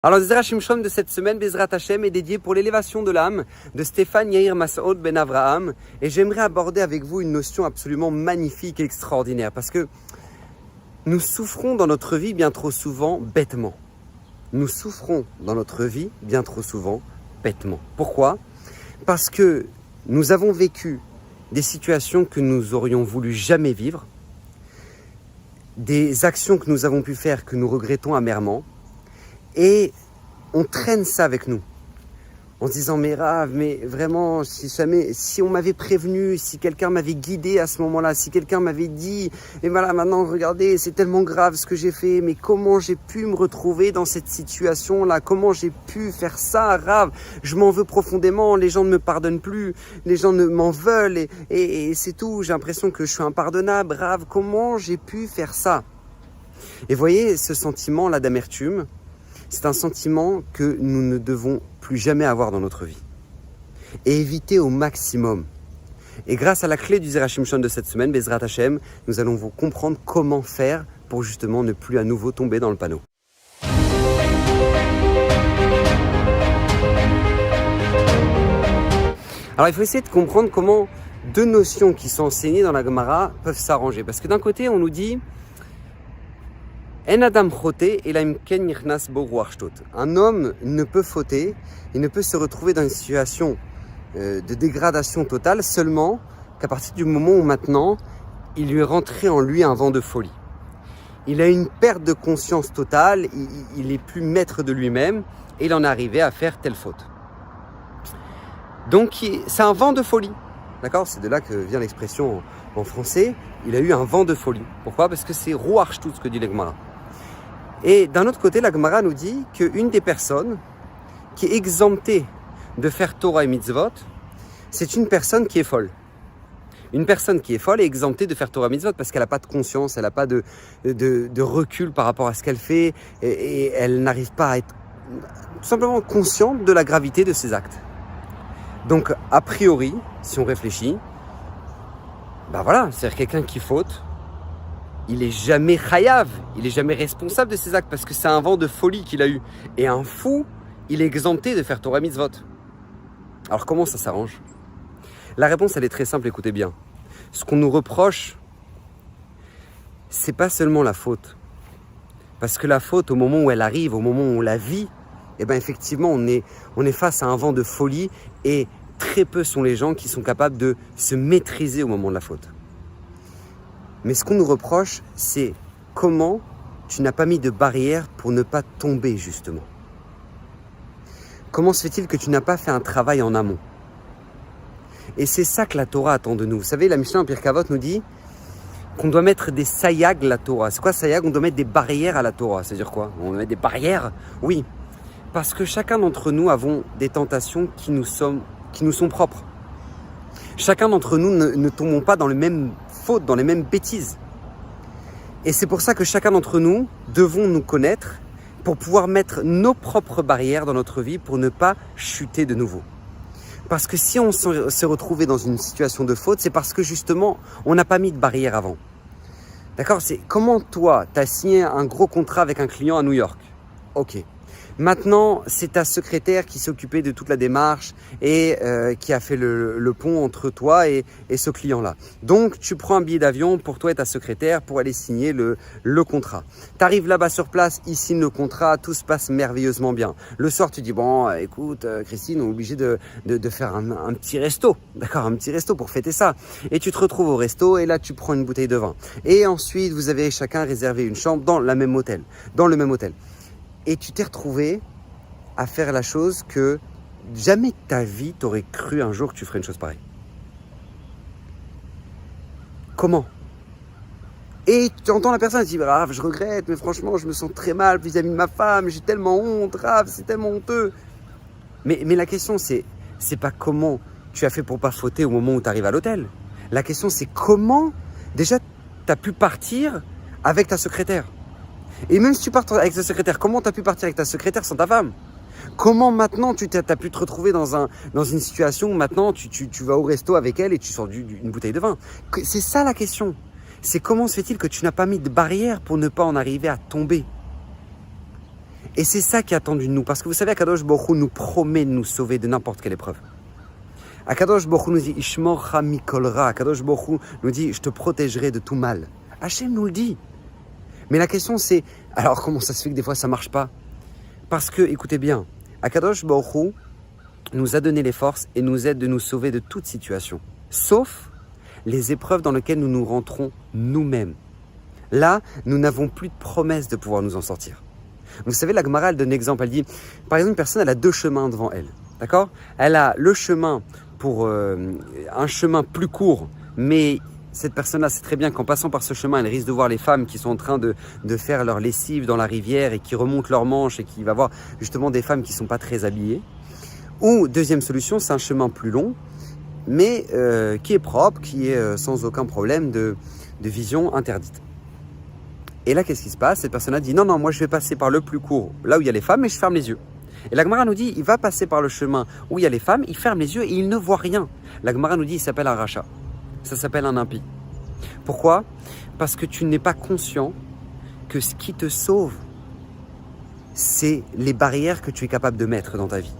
Alors, le Zera Shimshon de cette semaine, Bezrat Hashem, est dédié pour l'élévation de l'âme de Stéphane Yair Masoud Ben Avraham. Et j'aimerais aborder avec vous une notion absolument magnifique et extraordinaire. Parce que nous souffrons dans notre vie bien trop souvent bêtement. Nous souffrons dans notre vie bien trop souvent bêtement. Pourquoi ? Parce que nous avons vécu des situations que nous aurions voulu jamais vivre, des actions que nous avons pu faire que nous regrettons amèrement, et on traîne ça avec nous, en se disant mais Rav, mais vraiment, si on m'avait prévenu, si quelqu'un m'avait guidé à ce moment-là, si quelqu'un m'avait dit, et voilà, maintenant regardez, c'est tellement grave ce que j'ai fait, mais comment j'ai pu me retrouver dans cette situation-là, comment j'ai pu faire ça, Rav, je m'en veux profondément, les gens ne me pardonnent plus, les gens ne m'en veulent, et c'est tout, j'ai l'impression que je suis impardonnable, Rav, comment j'ai pu faire ça ? Et voyez, ce sentiment-là d'amertume, c'est un sentiment que nous ne devons plus jamais avoir dans notre vie. Et éviter au maximum. Et grâce à la clé du Zera Shimshon de cette semaine, Bezrat Hashem, nous allons vous comprendre comment faire pour justement ne plus à nouveau tomber dans le panneau. Alors il faut essayer de comprendre comment deux notions qui sont enseignées dans la Gemara peuvent s'arranger. Parce que d'un côté, on nous dit un homme ne peut fauter, il ne peut se retrouver dans une situation de dégradation totale seulement qu'à partir du moment où maintenant il lui est rentré en lui un vent de folie. Il a une perte de conscience totale, il n'est plus maître de lui-même et il en est arrivé à faire telle faute. Donc c'est un vent de folie, d'accord ? C'est de là que vient l'expression en français, il a eu un vent de folie. Pourquoi ? Parce que c'est Ruach Shtut, ce que dit la Gemara. Et d'un autre côté, la Gemara nous dit qu'une des personnes qui est exemptée de faire Torah et Mitzvot, c'est une personne qui est folle. Une personne qui est folle est exemptée de faire Torah et Mitzvot parce qu'elle n'a pas de conscience, elle n'a pas de recul par rapport à ce qu'elle fait et elle n'arrive pas à être tout simplement consciente de la gravité de ses actes. Donc, a priori, si on réfléchit, ben voilà, c'est-à-dire quelqu'un qui faute, il est jamais chayav, il est jamais responsable de ses actes parce que c'est un vent de folie qu'il a eu. Et un fou, il est exempté de faire Torah Mitzvot. Alors comment ça s'arrange ? La réponse, elle est très simple, écoutez bien. Ce qu'on nous reproche, c'est pas seulement la faute. Parce que la faute, au moment où elle arrive, au moment où on la vit, eh ben effectivement, on est face à un vent de folie et très peu sont les gens qui sont capables de se maîtriser au moment de la faute. Mais ce qu'on nous reproche, c'est comment tu n'as pas mis de barrière pour ne pas tomber, justement. Comment se fait-il que tu n'as pas fait un travail en amont ? Et c'est ça que la Torah attend de nous. Vous savez, la Mishnah en Pirkei Avot nous dit qu'on doit mettre des sayag la Torah. C'est quoi sayag ? On doit mettre des barrières à la Torah. C'est-à-dire quoi ? On doit mettre des barrières ? Oui. Parce que chacun d'entre nous avons des tentations qui nous sont propres. Chacun d'entre nous ne tombons pas dans les mêmes fautes, dans les mêmes bêtises. Et c'est pour ça que chacun d'entre nous devons nous connaître pour pouvoir mettre nos propres barrières dans notre vie pour ne pas chuter de nouveau. Parce que si on s'est retrouvé dans une situation de faute, c'est parce que justement, on n'a pas mis de barrière avant. D'accord ? C'est comment toi, tu as signé un gros contrat avec un client à New York. Ok. Maintenant, c'est ta secrétaire qui s'occupait de toute la démarche et qui a fait le pont entre toi et ce client-là. Donc, tu prends un billet d'avion pour toi et ta secrétaire pour aller signer le contrat. Tu arrives là-bas sur place, il signe le contrat, tout se passe merveilleusement bien. Le soir, tu dis, bon, écoute, Christine, on est obligé de faire un petit resto. D'accord, un petit resto pour fêter ça. Et tu te retrouves au resto et là, tu prends une bouteille de vin. Et ensuite, vous avez chacun réservé une chambre dans le même hôtel. Et tu t'es retrouvé à faire la chose que jamais de ta vie t'aurais cru un jour que tu ferais une chose pareille. Comment ? Et tu entends la personne qui dit « Rav, je regrette, mais franchement, je me sens très mal vis-à-vis de ma femme, j'ai tellement honte, Rav, c'est tellement honteux. » Mais la question, c'est pas comment tu as fait pour pas fauter au moment où tu arrives à l'hôtel. La question, c'est comment, déjà, tu as pu partir avec ta secrétaire. Et même si tu pars avec ta secrétaire, comment tu as pu partir avec ta secrétaire sans ta femme ? Comment maintenant tu as pu te retrouver dans une situation où maintenant tu vas au resto avec elle et tu sors une bouteille de vin ? C'est ça la question. C'est comment se fait-il que tu n'as pas mis de barrière pour ne pas en arriver à tomber ? Et c'est ça qui est attendu de nous. Parce que vous savez, Akadosh Baruch Hu nous promet de nous sauver de n'importe quelle épreuve. Akadosh Baruch Hu nous dit, Ishmorcha mikol ra. Akadosh Baruch Hu nous dit, je te protégerai de tout mal. Hachem nous le dit. Mais la question c'est, alors comment ça se fait que des fois ça ne marche pas? Parce que, écoutez bien, Akadosh Baruch Hu nous a donné les forces et nous aide de nous sauver de toute situation. Sauf les épreuves dans lesquelles nous nous rentrons nous-mêmes. Là, nous n'avons plus de promesse de pouvoir nous en sortir. Vous savez, la Gemara, elle donne un exemple. Elle dit, par exemple, une personne, elle a deux chemins devant elle. D'accord? Elle a le chemin pour un chemin plus court, mais cette personne-là sait très bien qu'en passant par ce chemin, elle risque de voir les femmes qui sont en train de faire leur lessive dans la rivière et qui remontent leurs manches et qui va voir justement des femmes qui ne sont pas très habillées. Ou, deuxième solution, c'est un chemin plus long, mais qui est propre, qui est sans aucun problème de vision interdite. Et là, qu'est-ce qui se passe? Cette personne a dit, non, moi je vais passer par le plus court, là où il y a les femmes, et je ferme les yeux. Et la Gemara nous dit, il va passer par le chemin où il y a les femmes, il ferme les yeux et il ne voit rien. La Gemara nous dit, il s'appelle un rachat. Ça s'appelle un impie. Pourquoi? Parce que tu n'es pas conscient que ce qui te sauve, c'est les barrières que tu es capable de mettre dans ta vie.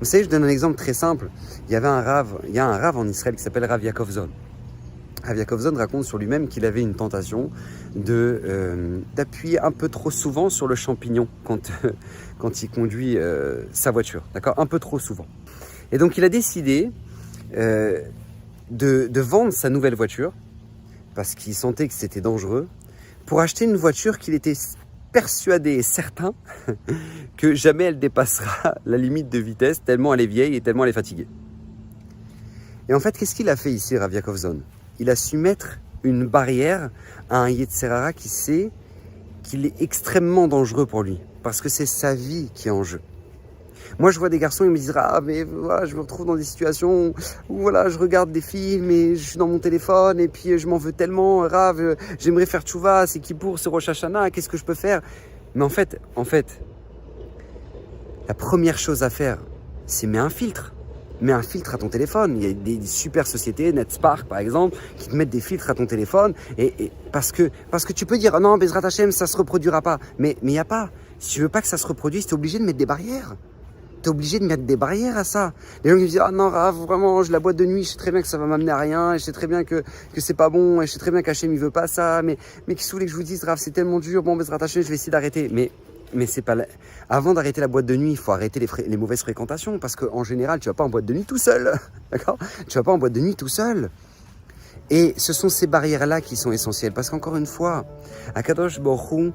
Vous savez, je donne un exemple très simple. Il y a un rave en Israël qui s'appelle Rav Yaakov Zon. Rav Yaakov Zon raconte sur lui-même qu'il avait une tentation d'appuyer un peu trop souvent sur le champignon quand il conduit sa voiture. D'accord? Un peu trop souvent. Et donc il a décidé de vendre sa nouvelle voiture parce qu'il sentait que c'était dangereux pour acheter une voiture qu'il était persuadé et certain que jamais elle dépassera la limite de vitesse tellement elle est vieille et tellement elle est fatiguée. Et en fait, qu'est-ce qu'il a fait ici, Rav Yaakov Zon? Il a su mettre une barrière à un Yetzer Hara qui sait qu'il est extrêmement dangereux pour lui, parce que c'est sa vie qui est en jeu. Moi, je vois des garçons, ils me disent « Ah, mais voilà, je me retrouve dans des situations où voilà, je regarde des films et je suis dans mon téléphone et puis je m'en veux tellement, Rav, j'aimerais faire tchouva, c'est Kippour, c'est Rosh Hashanah, qu'est-ce que je peux faire ?» Mais en fait, la première chose à faire, c'est mettre un filtre. Mets un filtre à ton téléphone. Il y a des super sociétés, NetSpark par exemple, qui te mettent des filtres à ton téléphone. Et parce que tu peux dire, oh non, Bezrat Hashem, ça ne se reproduira pas. Mais il n'y a pas. Si tu veux pas que ça se reproduise, tu es obligé de mettre des barrières. Tu es obligé de mettre des barrières à ça. Les gens qui me disent, ah non, Rav, vraiment, la boîte de nuit, je sais très bien que ça va m'amener à rien, et je sais très bien que c'est pas bon, et je sais très bien qu'Hachem, il veut pas ça, mais qu'est-ce que vous voulez que je vous dise, Rav, c'est tellement dur, bon, Bezrat Hashem, je vais essayer d'arrêter. Mais c'est pas avant d'arrêter la boîte de nuit, il faut arrêter les mauvaises fréquentations parce qu'en général, tu vas pas en boîte de nuit tout seul. D'accord? Tu vas pas en boîte de nuit tout seul. Et ce sont ces barrières-là qui sont essentielles parce qu'encore une fois, Akadosh Baruch Hu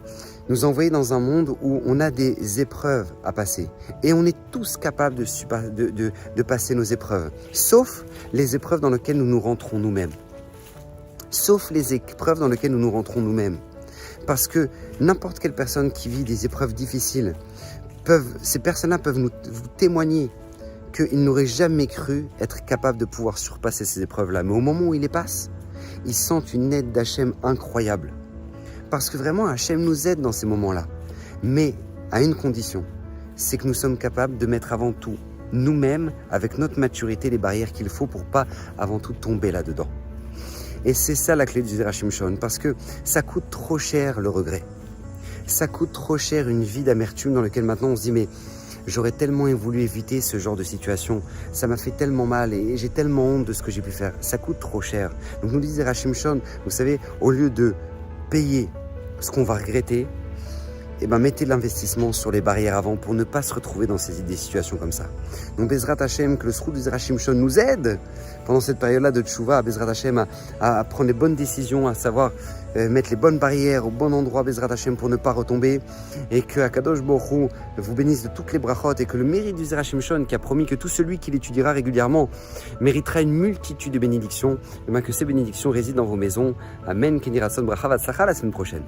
nous a envoyés dans un monde où on a des épreuves à passer. Et on est tous capables de passer nos épreuves. Sauf les épreuves dans lesquelles nous nous rentrons nous-mêmes. Sauf les épreuves dans lesquelles nous nous rentrons nous-mêmes. Parce que n'importe quelle personne qui vit des épreuves difficiles, ces personnes-là peuvent vous témoigner qu'ils n'auraient jamais cru être capables de pouvoir surpasser ces épreuves-là. Mais au moment où ils les passent, ils sentent une aide d'Hachem incroyable. Parce que vraiment, Hachem nous aide dans ces moments-là. Mais à une condition, c'est que nous sommes capables de mettre avant tout, nous-mêmes, avec notre maturité, les barrières qu'il faut pour pas avant tout tomber là-dedans. Et c'est ça la clé du Zera Shimshon, parce que ça coûte trop cher le regret. Ça coûte trop cher une vie d'amertume dans laquelle maintenant on se dit mais j'aurais tellement voulu éviter ce genre de situation, ça m'a fait tellement mal et j'ai tellement honte de ce que j'ai pu faire. Ça coûte trop cher. Donc nous dit Zera Shimshon, vous savez, au lieu de payer ce qu'on va regretter, mettez de l'investissement sur les barrières avant pour ne pas se retrouver dans des situations comme ça. Donc Bezrat Hashem, que le Srout du Zera Shimshon nous aide pendant cette période-là de Tchouva, Bezrat Hashem, à prendre les bonnes décisions, à savoir mettre les bonnes barrières au bon endroit, Bezrat Hashem, pour ne pas retomber, et que Akadosh Baruch Hu vous bénisse de toutes les brachot, et que le mérite du Zera Shimshon, qui a promis que tout celui qui l'étudiera régulièrement méritera une multitude de bénédictions, et que ces bénédictions résident dans vos maisons. Amen. Kenny Ratson Bracha Vatsacha la semaine prochaine.